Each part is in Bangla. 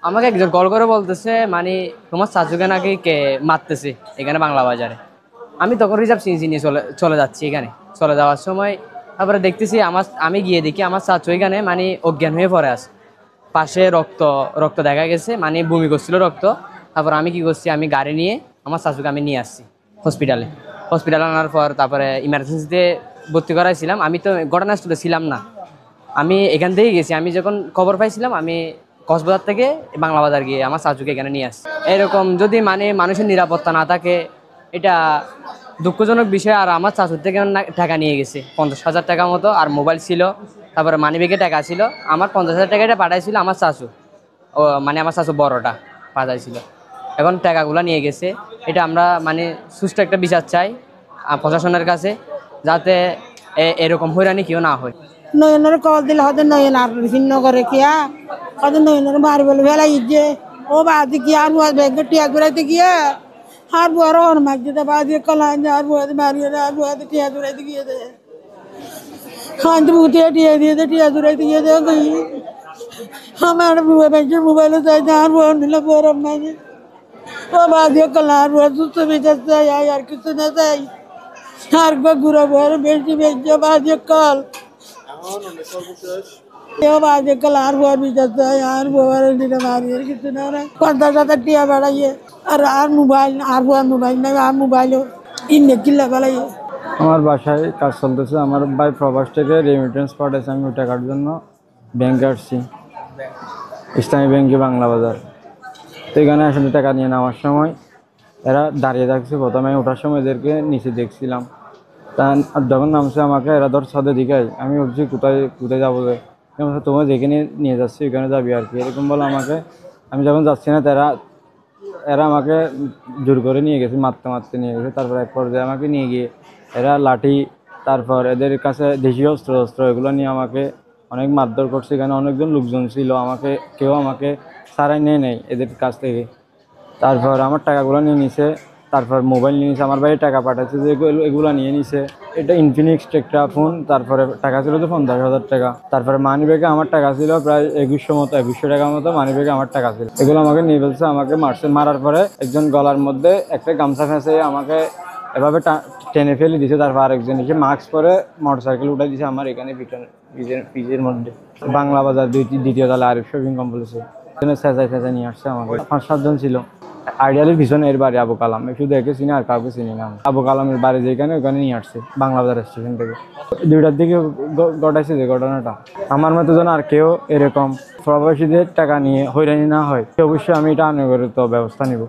আমাকে একজন কল করে বলতেছে মানে তোমার চাচুকে নাকি কে মারতেছে এখানে বাংলা বাজারে। আমি তখন রিজার্ভ সিএনজি নিয়ে চলে চলে যাচ্ছি এখানে। চলে যাওয়ার সময় তারপরে দেখতেছি আমি গিয়ে দেখি আমার চাচু এখানে মানে অজ্ঞান হয়ে পড়ে আছে। পাশে রক্ত রক্ত দেখা গেছে, মানে বমি করছিল রক্ত। তারপর আমি কি করছি, আমি গাড়ি নিয়ে আমার শাশুকে আমি নিয়ে আসছি হসপিটালে। হসপিটালে আনার পর তারপরে ইমার্জেন্সিতে ভর্তি করাইছিলাম। আমি তো ঘটনাস্থলে ছিলাম না, আমি এখান থেকেই গেছি। আমি যখন খবর পাইছিলাম আমি কক্সবাজার থেকে বাংলা বাজার গিয়ে আমার শাশুকে এখানে নিয়ে আসছি। এরকম যদি মানে মানুষের নিরাপত্তা না থাকে, এটা দুঃখজনক বিষয়। আর আমার শাশুর থেকে টাকা নিয়ে গেছে 50,000 টাকা মতো, আর মোবাইল ছিল, তারপরে মানিব্যাগে টাকা ছিল। আমার 50,000 টাকাটা পাঠাইছিল আমার শাশু, ও মানে আমার শাশু বড়টা পাঠাইছিল। এখন টাকাগুলো নিয়ে গেছে। এটা আমরা মানে সুষ্ঠু একটা বিচার চাই প্রশাসনের কাছে, যাতে এরকম হয়রানি কেউ না হয়। নয়নের কল দিলে হয়তো নয়ন আর ভিন্ন করে কিয়া হয়তো নয়নের মারি বলে ফেলাই যে ও বাদি কি আর ব্যাংকে টিয়া ঘুরাইতে গিয়ে আর বড় ওর মাঝে বাদি কলান আর বুয়াতে মারিয়ে আর বুয়াতে টিয়া ঘুরাইতে গিয়ে দে খান তো বুটিয়া টিয়া দিয়ে দে টিয়া ঘুরাইতে গিয়ে দে আমার বুয়া ব্যাংকের মোবাইলে যাই না আর বুয়া নিলে বড় মাঝে ও বাদি কলান আর বুয়া সুস্থ বেঁচে চাই আর কিছু না চাই আর ঘুরা বড় বেশি বেঁচে বাদি কল বাজে কল আর বুয়ার বিচার চাই আর বুয়ার দিনে মারিয়ে কিছু না 50,000 টিয়া বাড়াইয়ে আর মোবাইল আর বুয়ার মোবাইল নাই আর মোবাইলও ইন্নে কিল্লা বাড়াইয়ে। আমার বাসায় কাজ চলতেছে, আমার ভাই প্রবাস থেকে রেমিটেন্স পাঠাইছে, আমি টাকার জন্য ব্যাংকে আসছি, ইসলামী ব্যাংকে বাংলা বাজার। তো এখানে আসলে টাকা নিয়ে নেওয়ার সময় এরা দাঁড়িয়ে থাকছে। প্রথমে ওঠার সময় এদেরকে নিচে দেখছিলাম, তা যখন নামছে আমাকে এরা ধর ছাদে দিকাই, আমি ভাবছি কোথায় কোথায় যাবো, তোমার যেখানে নিয়ে যাচ্ছি ওখানে যাবি আর কি, এরকম বলে আমাকে। আমি যখন যাচ্ছি না এরা আমাকে জোর করে নিয়ে গেছে, মারতে মারতে নিয়ে গেছে। তারপর এক পর্যায়ে আমাকে নিয়ে গিয়ে এরা লাঠি, তারপর এদের কাছে দেশীয় অস্ত্র এগুলো নিয়ে আমাকে অনেক মারধর করছে। এখানে অনেকজন লোকজন ছিল, কেউ আমাকে ছাড়াই নেই এদের কাছ থেকে। তারপর আমার টাকাগুলো নিয়ে নিছে, তারপর মোবাইল নিয়ে নিছে, আমার ভাই টাকা পাঠাচ্ছে যে এগুলো নিয়ে নিছে। এটা ইনফিনিক্স টেকটা ফোন, তারপরে টাকা ছিল তো 50,000 টাকা। তারপরে মানি ব্যাগে আমার টাকা ছিল প্রায় 2100 টাকার মতো মানি ব্যাগে আমার টাকা ছিল। এগুলো আমাকে নিয়ে ফেলছে, আমাকে মারছে। মারার পরে একজন গলার মধ্যে একটা গামছা ফেঁসে আমাকে এভাবে টেনে ফেলে দিছে। তারপর আরেকজন এসে মাস্ক পরে মোটরসাইকেল উঠে দিছে আমার এখানে পিছের মধ্যে। বাংলা বাজার দ্বিতীয় তলা আরিফ শপিং কমপ্লেক্সে চেঁচাই নিয়ে আসছে আমাকে। 5-7 জন ছিল। আইডিয়ালের পিছনে এর বাড়ি আবু কালাম, শুধু একে চিনি আর কাউকে চিনি না। আবু কালামের বাড়ি যেখানে ওখানে নিয়ে আসছে বাংলা বাজার স্টেশন থেকে। 2টার দিকে ঘটাইছে যে ঘটনাটা। আমার মতো যেন আর কেউ এরকম প্রবাসীদের টাকা নিয়ে হয়রানি না হয়, অবশ্যই আমি এটা আনুগত্য ব্যবস্থা নিব।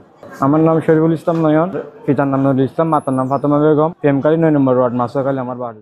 আমার নাম শরীফুল ইসলাম নয়ন, পিতার নাম নুরুল ইসলাম, মাতার নাম ফাতেমা বেগম, প্রেমকালী 9 নম্বর ওয়ার্ড, মাছুয়াখালী আমার বাড়ি।